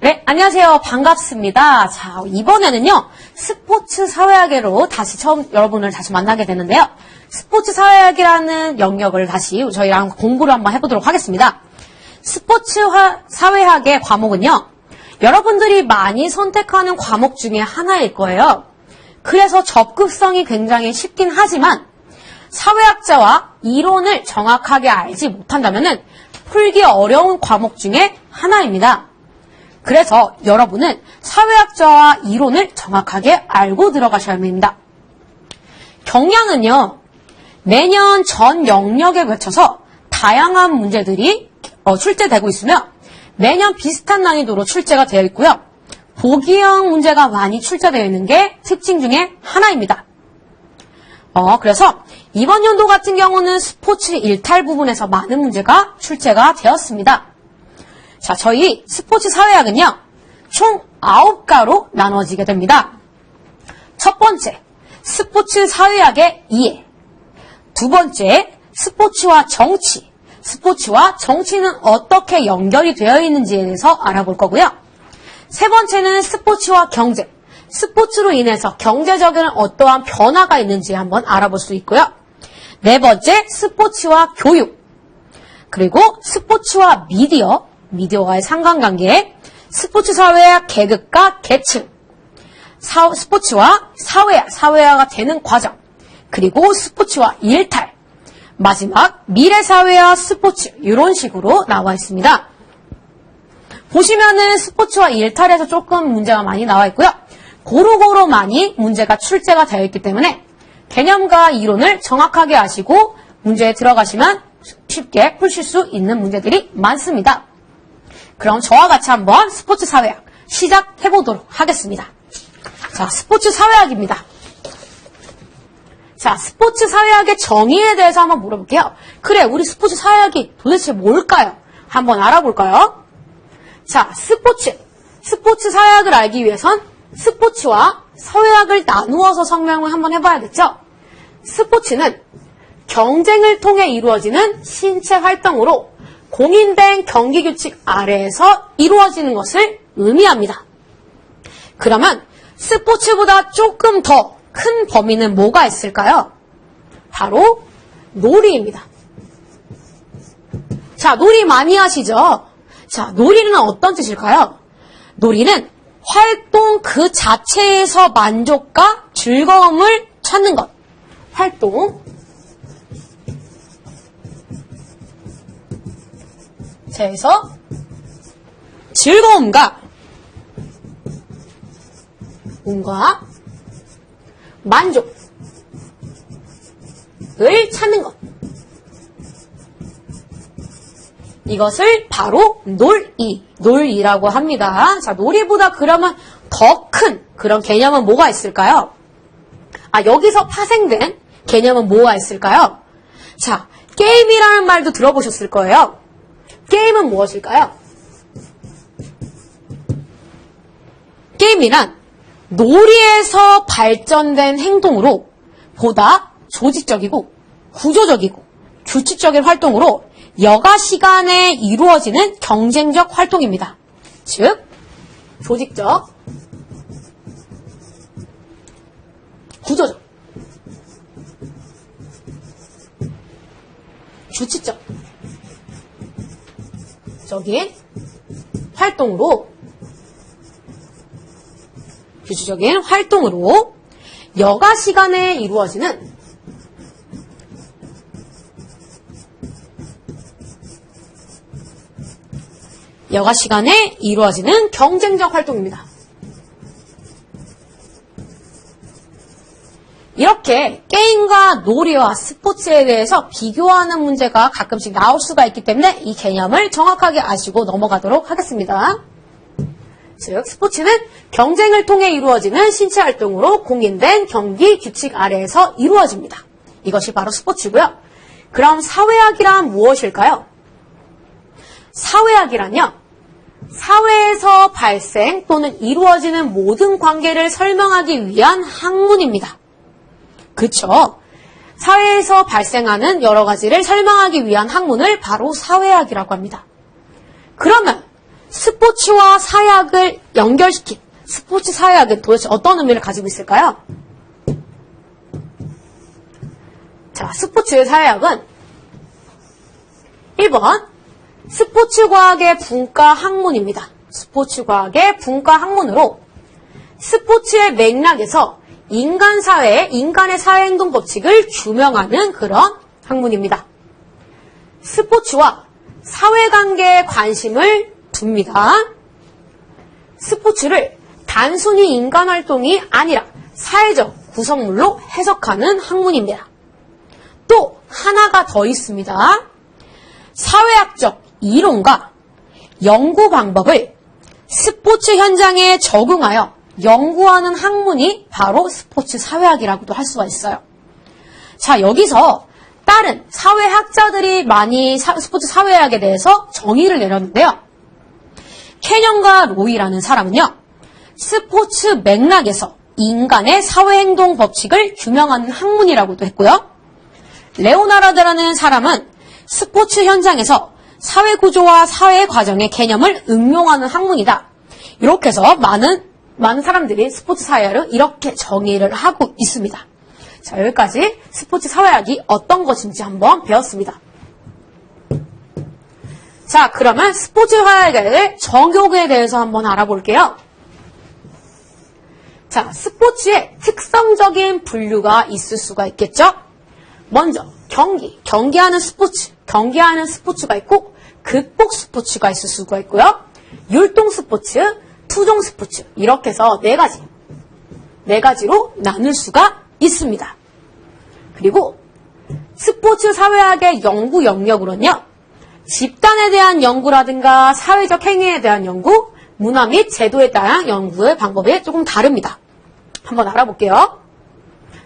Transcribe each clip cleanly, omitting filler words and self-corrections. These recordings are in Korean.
네, 안녕하세요. 반갑습니다. 자, 이번에는요, 스포츠 사회학으로 여러분을 다시 만나게 되는데요. 스포츠 사회학이라는 영역을 다시 저희랑 공부를 한번 해보도록 하겠습니다. 스포츠 사회학의 과목은요, 여러분들이 많이 선택하는 과목 중에 하나일 거예요. 그래서 접근성이 굉장히 쉽긴 하지만, 사회학자와 이론을 정확하게 알지 못한다면은 풀기 어려운 과목 중에 하나입니다. 그래서 여러분은 사회학자와 이론을 정확하게 알고 들어가셔야 합니다. 경향은요, 매년 전 영역에 걸쳐서 다양한 문제들이 출제되고 있으며 매년 비슷한 난이도로 출제가 되어 있고요. 보기형 문제가 많이 출제되어 있는 게 특징 중에 하나입니다. 그래서 이번 연도 같은 경우는 스포츠 일탈 부분에서 많은 문제가 출제가 되었습니다. 자, 저희 스포츠 사회학은요, 총 9가로 나눠지게 됩니다. 첫 번째, 스포츠 사회학의 이해. 두 번째, 스포츠와 정치. 스포츠와 정치는 어떻게 연결이 되어 있는지에 대해서 알아볼 거고요. 세 번째는 스포츠와 경제. 스포츠로 인해서 경제적인 어떠한 변화가 있는지 한번 알아볼 수 있고요. 네 번째, 스포츠와 교육. 그리고 스포츠와 미디어와의 상관관계, 스포츠 사회학 계급과 계층, 스포츠와 사회화가 되는 과정, 그리고 스포츠와 일탈, 마지막 미래사회와 스포츠, 이런 식으로 나와 있습니다. 보시면은 스포츠와 일탈에서 조금 문제가 많이 나와 있고요. 고루고루 많이 문제가 출제가 되어 있기 때문에 개념과 이론을 정확하게 아시고 문제에 들어가시면 쉽게 푸실 수 있는 문제들이 많습니다. 그럼 저와 같이 한번 스포츠 사회학 시작해보도록 하겠습니다. 자, 스포츠 사회학입니다. 자, 스포츠 사회학의 정의에 대해서 한번 물어볼게요. 그래, 우리 스포츠 사회학이 도대체 뭘까요? 한번 알아볼까요? 자, 스포츠 사회학을 알기 위해선 스포츠와 사회학을 나누어서 설명을 한번 해봐야겠죠? 스포츠는 경쟁을 통해 이루어지는 신체 활동으로 공인된 경기 규칙 아래에서 이루어지는 것을 의미합니다. 그러면 스포츠보다 조금 더 큰 범위는 뭐가 있을까요? 바로 놀이입니다. 자, 놀이 많이 하시죠? 자, 놀이는 어떤 뜻일까요? 놀이는 활동 그 자체에서 만족과 즐거움을 찾는 것. 활동. 자에서 즐거움과 만족을 찾는 것. 이것을 바로 놀이라고 합니다. 자, 놀이보다 그러면 더 큰 그런 개념은 뭐가 있을까요? 여기서 파생된 개념은 뭐가 있을까요? 자, 게임이라는 말도 들어보셨을 거예요. 게임은 무엇일까요? 게임이란 놀이에서 발전된 행동으로 보다 조직적이고 구조적이고 규칙적인 활동으로 여가 시간에 이루어지는 경쟁적 활동입니다. 즉, 조직적, 구조적, 규칙적 규칙적인 활동으로 여가 시간에 이루어지는 경쟁적 활동입니다. 이렇게 게임과 놀이와 스포츠에 대해서 비교하는 문제가 가끔씩 나올 수가 있기 때문에 이 개념을 정확하게 아시고 넘어가도록 하겠습니다. 즉, 스포츠는 경쟁을 통해 이루어지는 신체 활동으로 공인된 경기 규칙 아래에서 이루어집니다. 이것이 바로 스포츠고요. 그럼 사회학이란 무엇일까요? 사회학이란요, 사회에서 발생 또는 이루어지는 모든 관계를 설명하기 위한 학문입니다. 그쵸? 사회에서 발생하는 여러 가지를 설명하기 위한 학문을 바로 사회학이라고 합니다. 그러면 스포츠와 사회학을 연결시킨 스포츠 사회학은 도대체 어떤 의미를 가지고 있을까요? 자, 스포츠의 사회학은 1번 스포츠과학의 분과 학문입니다. 스포츠과학의 분과 학문으로 스포츠의 맥락에서 인간의 사회행동 법칙을 규명하는 그런 학문입니다. 스포츠와 사회관계에 관심을 둡니다. 스포츠를 단순히 인간활동이 아니라 사회적 구성물로 해석하는 학문입니다. 또 하나가 더 있습니다. 사회학적 이론과 연구 방법을 스포츠 현장에 적용하여 연구하는 학문이 바로 스포츠 사회학이라고도 할 수가 있어요. 자, 여기서 다른 사회학자들이 많이 스포츠 사회학에 대해서 정의를 내렸는데요. 캐년과 로이라는 사람은요, 스포츠 맥락에서 인간의 사회행동 법칙을 규명하는 학문이라고도 했고요. 레오나르드라는 사람은 스포츠 현장에서 사회구조와 사회과정의 개념을 응용하는 학문이다. 이렇게 해서 많은 사람들이 스포츠 사회학을 이렇게 정의를 하고 있습니다. 자, 여기까지 스포츠 사회학이 어떤 것인지 한번 배웠습니다. 자, 그러면 스포츠 사회학의 정교에 대해서 한번 알아볼게요. 자, 스포츠에 특성적인 분류가 있을 수가 있겠죠? 먼저 경기하는 스포츠가 있고 극복 스포츠가 있을 수가 있고요. 율동 스포츠, 투종 스포츠 이렇게 해서 네 가지로 나눌 수가 있습니다. 그리고 스포츠 사회학의 연구 영역으로는요. 집단에 대한 연구라든가 사회적 행위에 대한 연구, 문화 및 제도에 대한 연구의 방법이 조금 다릅니다. 한번 알아볼게요.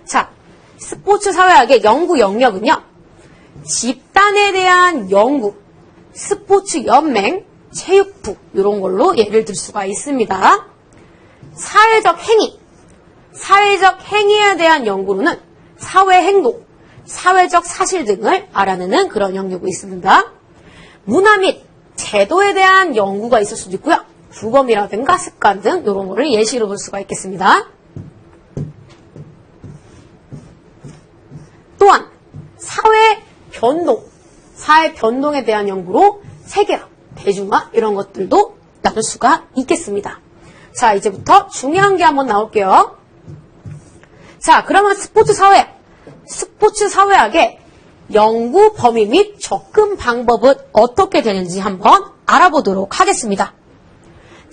자, 스포츠 사회학의 연구 영역은요. 집단에 대한 연구, 스포츠 연맹, 체육부 이런 걸로 예를 들 수가 있습니다. 사회적 행위에 대한 연구로는 사회행동, 사회적 사실 등을 알아내는 그런 영역이 있습니다. 문화 및 제도에 대한 연구가 있을 수도 있고요. 규범이라든가 습관 등 이런 거를 예시로 볼 수가 있겠습니다. 또한 사회 변동에 대한 연구로 세계화, 대중화 이런 것들도 나눌 수가 있겠습니다. 자, 이제부터 중요한 게 한번 나올게요. 자, 그러면 스포츠 사회학의 연구 범위 및 접근 방법은 어떻게 되는지 한번 알아보도록 하겠습니다.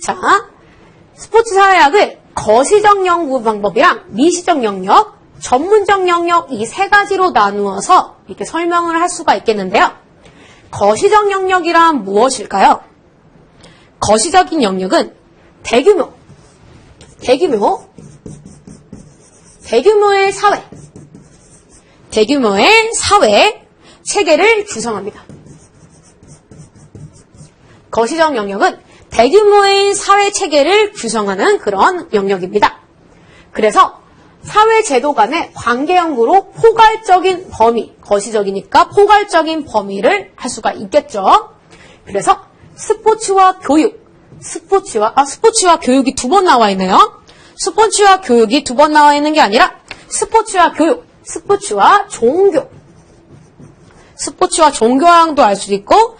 자, 스포츠 사회학을 거시적 연구 방법이랑 미시적 영역, 전문적 영역 이 세 가지로 나누어서 이렇게 설명을 할 수가 있겠는데요. 거시적 영역이란 무엇일까요? 거시적인 영역은 대규모의 사회 체계를 구성합니다. 거시적 영역은 대규모의 사회 체계를 구성하는 그런 영역입니다. 그래서 사회 제도 간의 관계 연구로 포괄적인 범위, 거시적이니까 포괄적인 범위를 할 수가 있겠죠. 그래서 스포츠와 교육이 두 번 나와 있네요. 스포츠와 교육이 두 번 나와 있는 게 아니라 스포츠와 교육, 스포츠와 종교랑도 알 수도 있고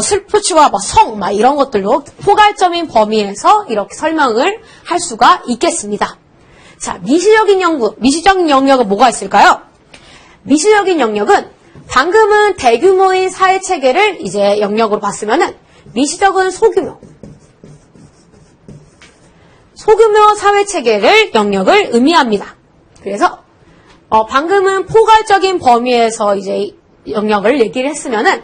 스포츠와 성 이런 것들로 포괄적인 범위에서 이렇게 설명을 할 수가 있겠습니다. 자, 미시적인 영역은 뭐가 있을까요? 미시적인 영역은 방금은 대규모의 사회 체계를 이제 영역으로 봤으면은 미시적은 소규모 사회 체계를 영역을 의미합니다. 그래서 방금은 포괄적인 범위에서 이제 영역을 얘기를 했으면은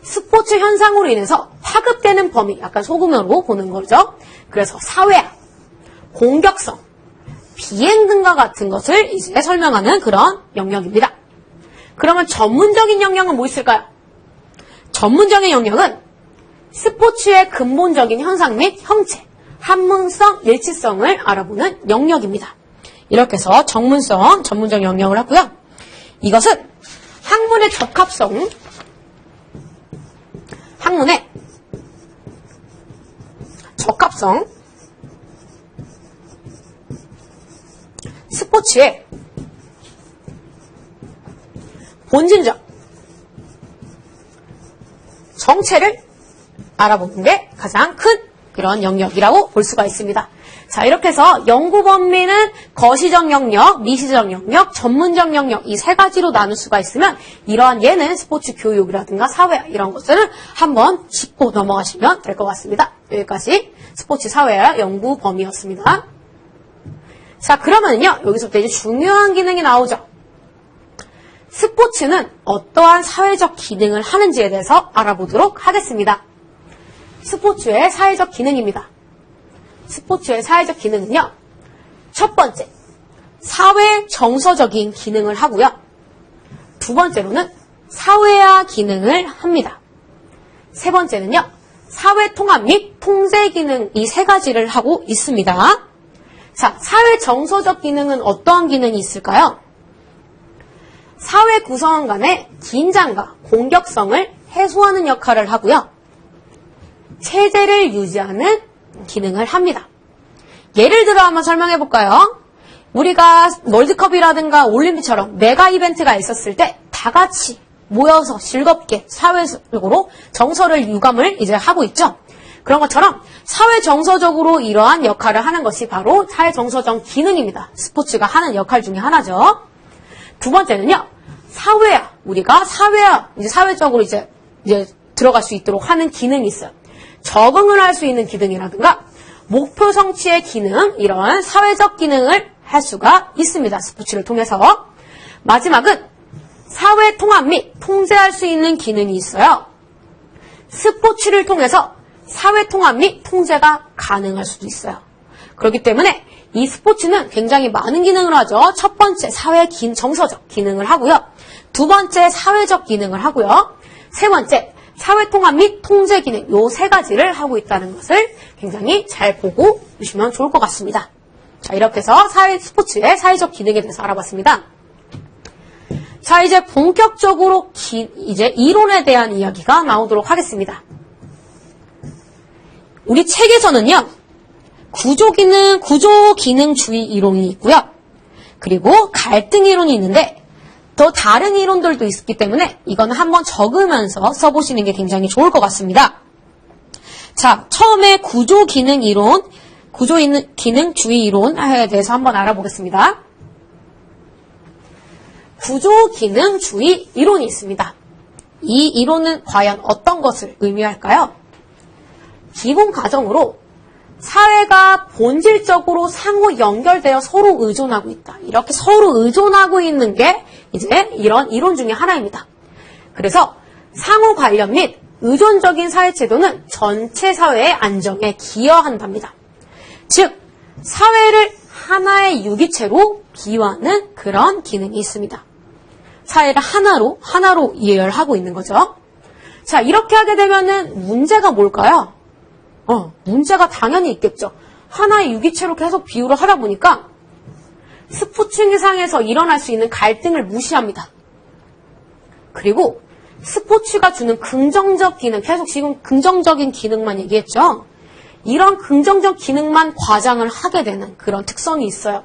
스포츠 현상으로 인해서 파급되는 범위, 약간 소규모로 보는 거죠. 그래서 사회학, 공격성, 비행 등과 같은 것을 이제 설명하는 그런 영역입니다. 그러면 전문적인 영역은 뭐 있을까요? 전문적인 영역은 스포츠의 근본적인 현상 및 형체, 한문성, 일치성을 알아보는 영역입니다. 이렇게 해서 전문적 영역을 하고요. 이것은 학문의 적합성, 학문의 특성, 스포츠의 본질적 정체를 알아보는 게 가장 큰 그런 영역이라고 볼 수가 있습니다. 자, 이렇게 해서 연구 범위는 거시적 영역, 미시적 영역, 전문적 영역 이 세 가지로 나눌 수가 있으면 이러한 예는 스포츠 교육이라든가 사회화 이런 것들은 한번 짚고 넘어가시면 될 것 같습니다. 여기까지 스포츠 사회화 연구 범위였습니다. 자, 그러면요 여기서부터 이제 중요한 기능이 나오죠. 스포츠는 어떠한 사회적 기능을 하는지에 대해서 알아보도록 하겠습니다. 스포츠의 사회적 기능입니다. 스포츠의 사회적 기능은요. 첫 번째, 사회 정서적인 기능을 하고요. 두 번째로는 사회화 기능을 합니다. 세 번째는요. 사회 통합 및 통제 기능 이 세 가지를 하고 있습니다. 자, 사회 정서적 기능은 어떠한 기능이 있을까요? 사회 구성원 간의 긴장과 공격성을 해소하는 역할을 하고요. 체제를 유지하는 기능을 합니다. 예를 들어 한번 설명해 볼까요? 우리가 월드컵이라든가 올림픽처럼 메가 이벤트가 있었을 때 다 같이 모여서 즐겁게 사회적으로 정서를 유감을 이제 하고 있죠. 그런 것처럼 사회 정서적으로 이러한 역할을 하는 것이 바로 사회 정서적 기능입니다. 스포츠가 하는 역할 중에 하나죠. 두 번째는요. 사회화. 우리가 사회화, 이제 사회적으로 이제 들어갈 수 있도록 하는 기능이 있어요. 적응을 할 수 있는 기능이라든가 목표 성취의 기능, 이런 사회적 기능을 할 수가 있습니다. 스포츠를 통해서. 마지막은 사회 통합 및 통제할 수 있는 기능이 있어요. 스포츠를 통해서 사회 통합 및 통제가 가능할 수도 있어요. 그렇기 때문에 이 스포츠는 굉장히 많은 기능을 하죠. 첫 번째 사회 정서적 기능을 하고요. 두 번째 사회적 기능을 하고요. 세 번째 사회 통합 및 통제 기능 요 세 가지를 하고 있다는 것을 굉장히 잘 보고 보시면 좋을 것 같습니다. 자, 이렇게 해서 스포츠의 사회적 기능에 대해서 알아봤습니다. 자, 이제 본격적으로 이제 이론에 대한 이야기가 나오도록 하겠습니다. 우리 책에서는요. 구조기능주의 이론이 있고요. 그리고 갈등 이론이 있는데 또 다른 이론들도 있기 때문에 이거는 한번 적으면서 써보시는 게 굉장히 좋을 것 같습니다. 자, 처음에 구조기능주의 이론에 대해서 한번 알아보겠습니다. 구조기능주의 이론이 있습니다. 이 이론은 과연 어떤 것을 의미할까요? 기본 가정으로 사회가 본질적으로 상호 연결되어 서로 의존하고 있다. 이렇게 서로 의존하고 있는 게 이제 이런 이론 중에 하나입니다. 그래서 상호 관련 및 의존적인 사회제도는 전체 사회의 안정에 기여한답니다. 즉, 사회를 하나의 유기체로 비유하는 그런 기능이 있습니다. 사회를 하나로 이해하고 있는 거죠. 자, 이렇게 하게 되면은 문제가 뭘까요? 문제가 당연히 있겠죠. 하나의 유기체로 계속 비유를 하다 보니까 스포츠상에서 일어날 수 있는 갈등을 무시합니다. 그리고 스포츠가 주는 긍정적 기능, 계속 지금 긍정적인 기능만 얘기했죠. 이런 긍정적 기능만 과장을 하게 되는 그런 특성이 있어요.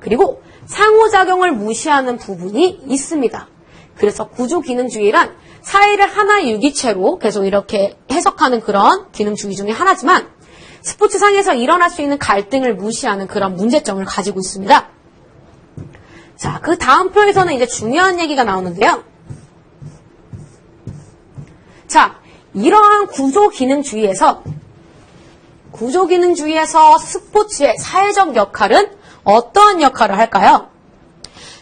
그리고 상호작용을 무시하는 부분이 있습니다. 그래서 구조기능주의란 사회를 하나의 유기체로 계속 이렇게 해석하는 그런 기능주의 중에 하나지만 스포츠상에서 일어날 수 있는 갈등을 무시하는 그런 문제점을 가지고 있습니다. 자, 그 다음 표에서는 이제 중요한 얘기가 나오는데요. 자, 이러한 구조기능주의에서 스포츠의 사회적 역할은 어떠한 역할을 할까요?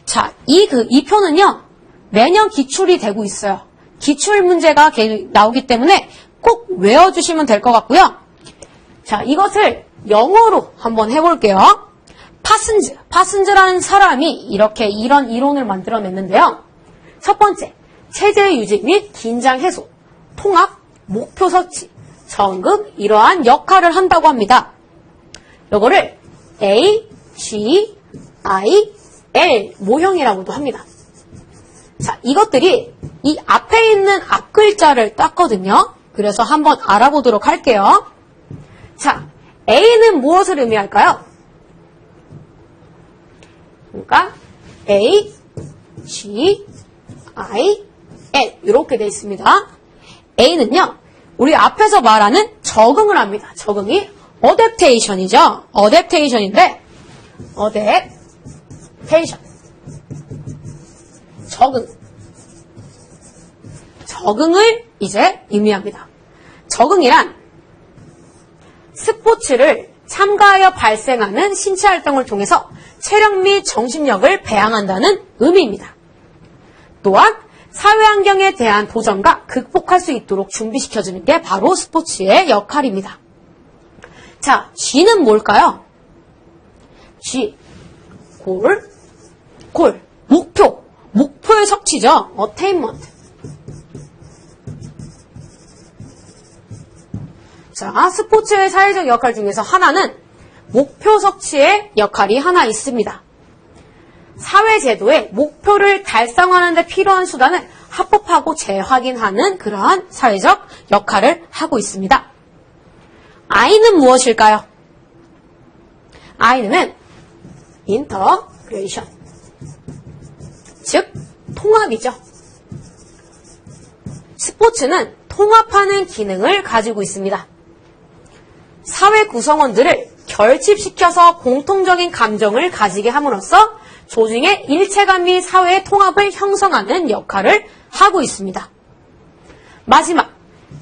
자, 이 표는요, 매년 기출이 되고 있어요. 기출 문제가 나오기 때문에 꼭 외워주시면 될 것 같고요. 자, 이것을 영어로 한번 해볼게요. 파슨즈라는 사람이 이렇게 이런 이론을 만들어냈는데요. 첫 번째, 체제 유지 및 긴장 해소, 통합, 목표 설치, 정급 이러한 역할을 한다고 합니다. 요거를 A, G, I, L 모형이라고도 합니다. 자, 이것들이 이 앞에 있는 앞글자를 땄거든요. 그래서 한번 알아보도록 할게요. 자, A는 무엇을 의미할까요? 그러니까 A, G, I, N 이렇게 되어 있습니다. A는요. 우리 앞에서 말하는 적응을 합니다. 적응이 어댑테이션이죠. 어댑테이션인데 어댑테이션 적응을 이제 의미합니다. 적응이란 스포츠를 참가하여 발생하는 신체 활동을 통해서 체력 및 정신력을 배양한다는 의미입니다. 또한 사회 환경에 대한 도전과 극복할 수 있도록 준비시켜주는 게 바로 스포츠의 역할입니다. 자, G는 뭘까요? G, 골, 목표의 성취죠. attainment. 자, 스포츠의 사회적 역할 중에서 하나는 목표 성취의 역할이 하나 있습니다. 사회제도에 목표를 달성하는 데 필요한 수단을 합법하고 재확인하는 그러한 사회적 역할을 하고 있습니다. I는 무엇일까요? I는 인터그레이션, 즉 통합이죠. 스포츠는 통합하는 기능을 가지고 있습니다. 사회 구성원들을 결집시켜서 공통적인 감정을 가지게 함으로써 조직의 일체감 및 사회의 통합을 형성하는 역할을 하고 있습니다. 마지막,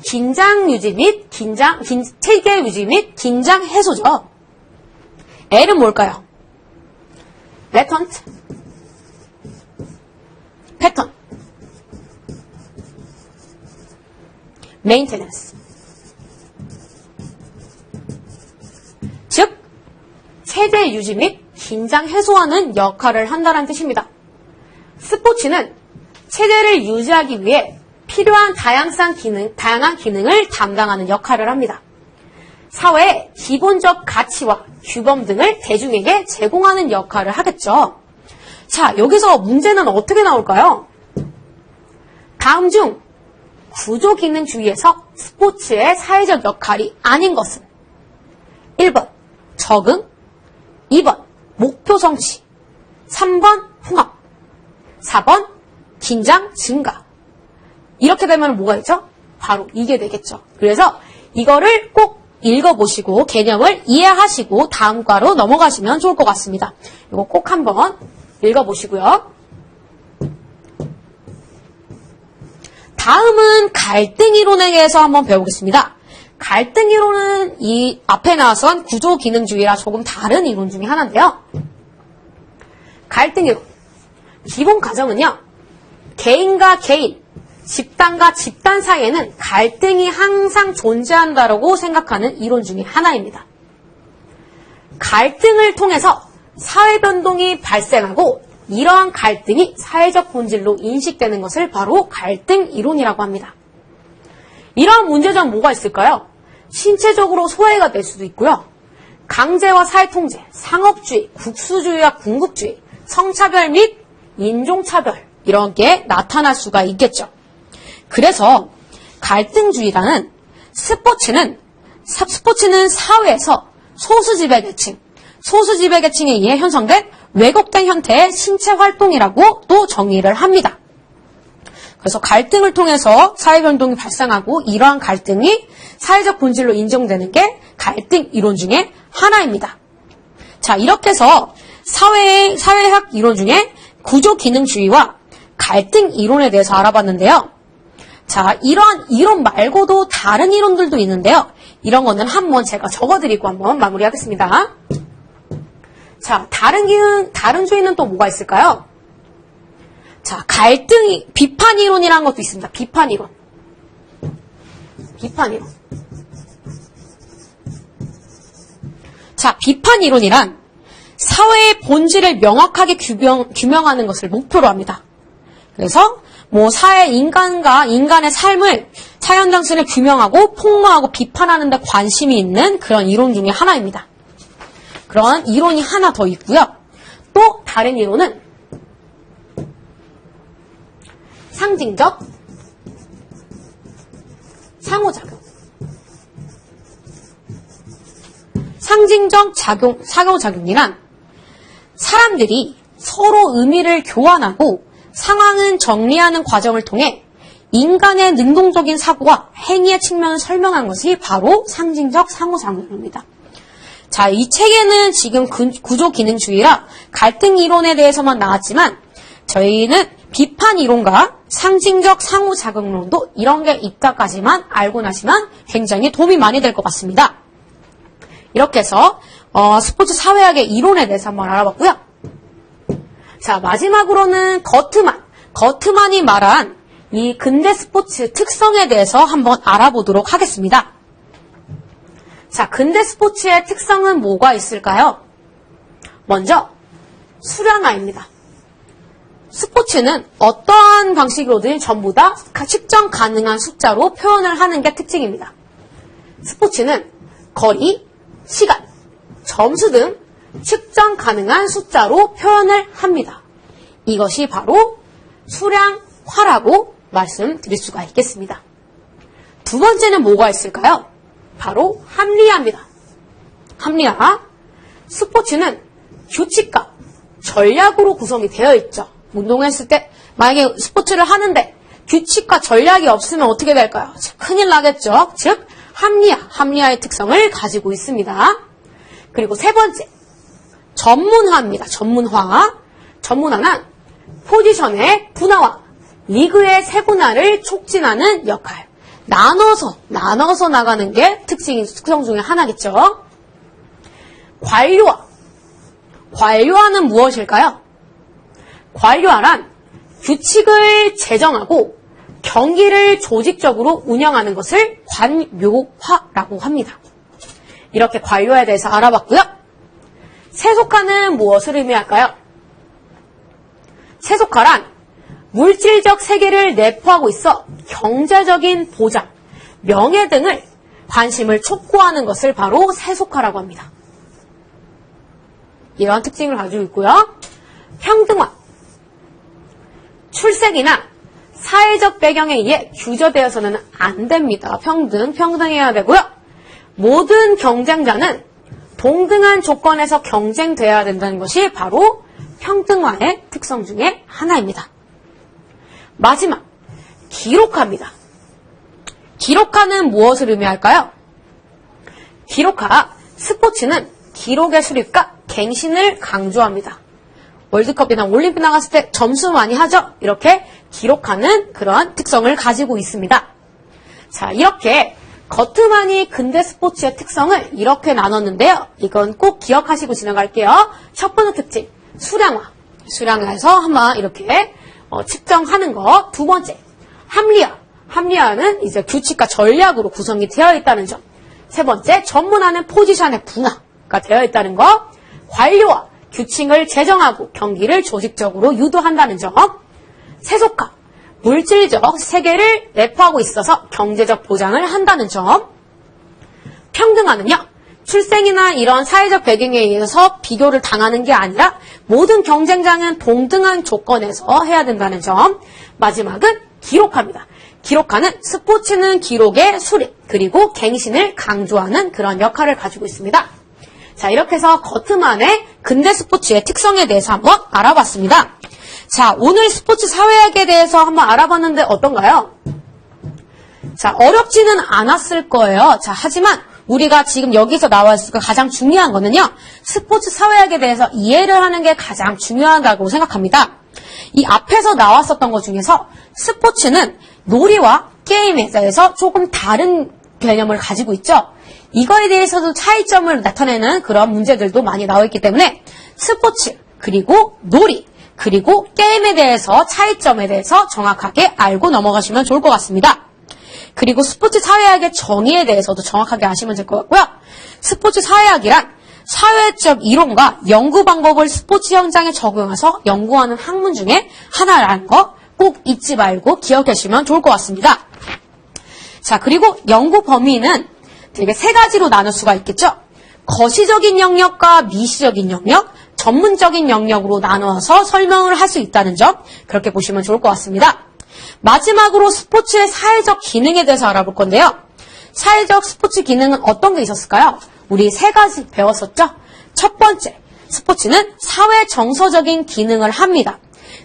긴장 유지 및 체계 유지 및 긴장 해소죠. L은 뭘까요? 레턴트, 패턴, 메인테넌스. 즉, 체제 유지 및 긴장 해소하는 역할을 한다는 뜻입니다. 스포츠는 체제를 유지하기 위해 필요한 다양한 기능을 담당하는 역할을 합니다. 사회의 기본적 가치와 규범 등을 대중에게 제공하는 역할을 하겠죠. 자, 여기서 문제는 어떻게 나올까요? 다음 중 구조기능주의에서 스포츠의 사회적 역할이 아닌 것은 1번 적응, 2번 목표 성취, 3번 통합, 4번 긴장 증가. 이렇게 되면 뭐가 있죠? 바로 이게 되겠죠. 그래서 이거를 꼭 읽어보시고 개념을 이해하시고 다음 과로 넘어가시면 좋을 것 같습니다. 이거 꼭 한번 읽어보시고요. 다음은 갈등 이론에 대해서 한번 배워보겠습니다. 갈등 이론은 이 앞에 나선 구조기능주의라 조금 다른 이론 중에 하나인데요. 갈등 이론. 기본 가정은요. 개인과 개인, 집단과 집단 사이에는 갈등이 항상 존재한다라고 생각하는 이론 중에 하나입니다. 갈등을 통해서 사회 변동이 발생하고 이러한 갈등이 사회적 본질로 인식되는 것을 바로 갈등 이론이라고 합니다. 이러한 문제점 뭐가 있을까요? 신체적으로 소외가 될 수도 있고요. 강제와 사회통제, 상업주의, 국수주의와 궁극주의, 성차별 및 인종차별 이런 게 나타날 수가 있겠죠. 그래서 갈등주의라는 스포츠는 사회에서 소수지배계층에 의해 형성된 왜곡된 형태의 신체 활동이라고 또 정의를 합니다. 그래서 갈등을 통해서 사회변동이 발생하고 이러한 갈등이 사회적 본질로 인정되는 게 갈등 이론 중에 하나입니다. 자, 이렇게 해서 사회학 이론 중에 구조기능주의와 갈등 이론에 대해서 알아봤는데요. 자, 이러한 이론 말고도 다른 이론들도 있는데요. 이런 거는 한번 제가 적어드리고 한번 마무리하겠습니다. 자, 다른 주의는 또 뭐가 있을까요? 자, 비판 이론이라는 것도 있습니다. 비판 이론. 자, 비판 이론이란 사회의 본질을 명확하게 규명하는 것을 목표로 합니다. 그래서 인간의 삶을 사연장선을 규명하고 폭로하고 비판하는 데 관심이 있는 그런 이론 중에 하나입니다. 그런 이론이 하나 더 있고요. 또 다른 이론은 상징적 상호작용. 상징적 상호작용이란 사람들이 서로 의미를 교환하고 상황을 정리하는 과정을 통해 인간의 능동적인 사고와 행위의 측면을 설명한 것이 바로 상징적 상호작용입니다. 자, 이 책에는 지금 구조기능주의라 갈등 이론에 대해서만 나왔지만 저희는 비판 이론과 상징적 상호작용론도 이런 게 있다까지만 알고 나시면 굉장히 도움이 많이 될 것 같습니다. 이렇게 해서 스포츠 사회학의 이론에 대해서 한번 알아봤고요. 자, 마지막으로는 거트만이 말한 이 근대 스포츠 특성에 대해서 한번 알아보도록 하겠습니다. 자, 근대 스포츠의 특성은 뭐가 있을까요? 먼저 수량화입니다. 스포츠는 어떠한 방식으로든 전부 다 측정 가능한 숫자로 표현을 하는 게 특징입니다. 스포츠는 거리, 시간, 점수 등 측정 가능한 숫자로 표현을 합니다. 이것이 바로 수량화라고 말씀드릴 수가 있겠습니다. 두 번째는 뭐가 있을까요? 바로 합리화입니다. 합리화. 스포츠는 규칙과 전략으로 구성이 되어 있죠. 운동했을 때 만약에 스포츠를 하는데 규칙과 전략이 없으면 어떻게 될까요? 큰일 나겠죠. 즉 합리화의 특성을 가지고 있습니다. 그리고 세 번째, 전문화입니다. 전문화는 포지션의 분화와 리그의 세분화를 촉진하는 역할. 나눠서 나가는 게 특성 중에 하나겠죠. 관료화는 무엇일까요? 관료화란 규칙을 제정하고 경기를 조직적으로 운영하는 것을 관료화라고 합니다. 이렇게 관료화에 대해서 알아봤고요. 세속화는 무엇을 의미할까요? 세속화란 물질적 세계를 내포하고 있어 경제적인 보장, 명예 등을 관심을 촉구하는 것을 바로 세속화라고 합니다. 이러한 특징을 가지고 있고요. 평등화. 출생이나 사회적 배경에 의해 규제되어서는 안 됩니다. 평등해야 되고요. 모든 경쟁자는 동등한 조건에서 경쟁돼야 된다는 것이 바로 평등화의 특성 중에 하나입니다. 마지막, 기록화입니다. 기록화는 무엇을 의미할까요? 스포츠는 기록의 수립과 갱신을 강조합니다. 월드컵이나 올림픽 나갔을 때 점수 많이 하죠? 이렇게 기록하는 그러한 특성을 가지고 있습니다. 자, 이렇게 거트만이 근대 스포츠의 특성을 이렇게 나눴는데요. 이건 꼭 기억하시고 지나갈게요. 첫 번째 특징, 수량화. 수량화해서 한번 이렇게 측정하는 거. 두 번째, 합리화. 합리화는 이제 규칙과 전략으로 구성이 되어 있다는 점. 세 번째, 전문화는 포지션의 분화가 되어 있다는 거. 관료화, 규칙을 제정하고 경기를 조직적으로 유도한다는 점. 세속화, 물질적 세계를 내포하고 있어서 경제적 보장을 한다는 점. 평등화는요, 출생이나 이런 사회적 배경에 의해서 비교를 당하는 게 아니라 모든 경쟁자는 동등한 조건에서 해야 된다는 점. 마지막은 기록화입니다. 기록화는 스포츠는 기록의 수립 그리고 갱신을 강조하는 그런 역할을 가지고 있습니다. 자, 이렇게 해서 거트만의 근대 스포츠의 특성에 대해서 한번 알아봤습니다. 자, 오늘 스포츠 사회학에 대해서 한번 알아봤는데 어떤가요? 자, 어렵지는 않았을 거예요. 자, 하지만 우리가 지금 여기서 나와 있을 가장 중요한 거는요, 스포츠 사회학에 대해서 이해를 하는 게 가장 중요하다고 생각합니다. 이 앞에서 나왔었던 것 중에서 스포츠는 놀이와 게임에 대해서 조금 다른 개념을 가지고 있죠. 이거에 대해서도 차이점을 나타내는 그런 문제들도 많이 나와 있기 때문에 스포츠, 그리고 놀이, 그리고 게임에 대해서 차이점에 대해서 정확하게 알고 넘어가시면 좋을 것 같습니다. 그리고 스포츠 사회학의 정의에 대해서도 정확하게 아시면 될 것 같고요. 스포츠 사회학이란 사회적 이론과 연구 방법을 스포츠 현장에 적용해서 연구하는 학문 중에 하나라는 거 꼭 잊지 말고 기억해 주시면 좋을 것 같습니다. 자, 그리고 연구 범위는 되게 세 가지로 나눌 수가 있겠죠. 거시적인 영역과 미시적인 영역, 전문적인 영역으로 나눠서 설명을 할 수 있다는 점, 그렇게 보시면 좋을 것 같습니다. 마지막으로 스포츠의 사회적 기능에 대해서 알아볼 건데요. 사회적 스포츠 기능은 어떤 게 있었을까요? 우리 3가지 배웠었죠? 첫 번째, 스포츠는 사회 정서적인 기능을 합니다.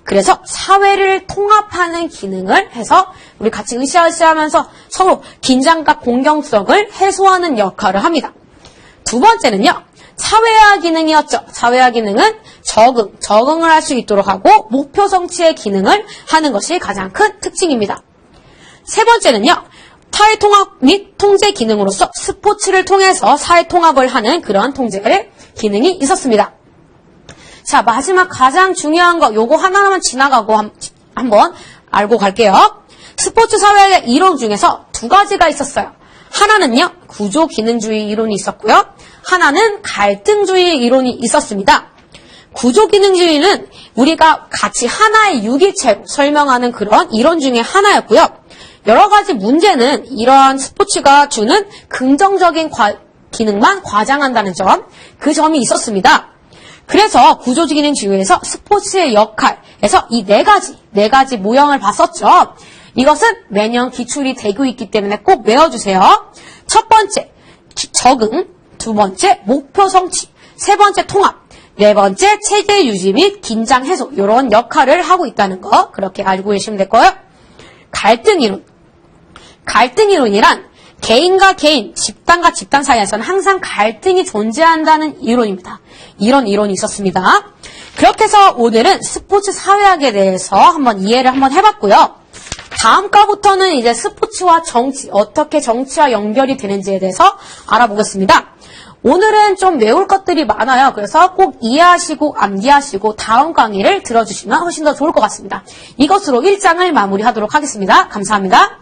그래서 사회를 통합하는 기능을 해서 우리 같이 으쌰으쌰하면서 서로 긴장과 공경성을 해소하는 역할을 합니다. 두 번째는요, 사회화 기능이었죠. 사회화 기능은 적응을 할 수 있도록 하고 목표 성취의 기능을 하는 것이 가장 큰 특징입니다. 세 번째는요, 사회 통합 및 통제 기능으로서 스포츠를 통해서 사회 통합을 하는 그런 통제의 기능이 있었습니다. 자, 마지막 가장 중요한 거 요거 하나만 지나가고 한번 알고 갈게요. 스포츠 사회의 이론 중에서 2가지가 있었어요. 하나는요, 구조기능주의 이론이 있었고요. 하나는 갈등주의 이론이 있었습니다. 구조기능주의는 우리가 같이 하나의 유기체로 설명하는 그런 이론 중에 하나였고요. 여러 가지 문제는 이러한 스포츠가 주는 긍정적인 기능만 과장한다는 점, 그 점이 있었습니다. 그래서 구조기능주의에서 스포츠의 역할에서 이 네 가지 모형을 봤었죠. 이것은 매년 기출이 되고 있기 때문에 꼭 외워주세요. 첫 번째, 적응. 두 번째, 목표 성취. 세 번째, 통합. 네 번째, 체계 유지 및 긴장 해소. 이런 역할을 하고 있다는 거 그렇게 알고 계시면 될 거예요. 갈등이론. 갈등이론이란 개인과 개인, 집단과 집단 사이에서는 항상 갈등이 존재한다는 이론입니다. 이런 이론이 있었습니다. 그렇게 해서 오늘은 스포츠 사회학에 대해서 한번 이해를 한번 해봤고요. 다음 과부터는 이제 스포츠와 정치, 어떻게 정치와 연결이 되는지에 대해서 알아보겠습니다. 오늘은 좀 외울 것들이 많아요. 그래서 꼭 이해하시고 암기하시고 다음 강의를 들어주시면 훨씬 더 좋을 것 같습니다. 이것으로 1장을 마무리하도록 하겠습니다. 감사합니다.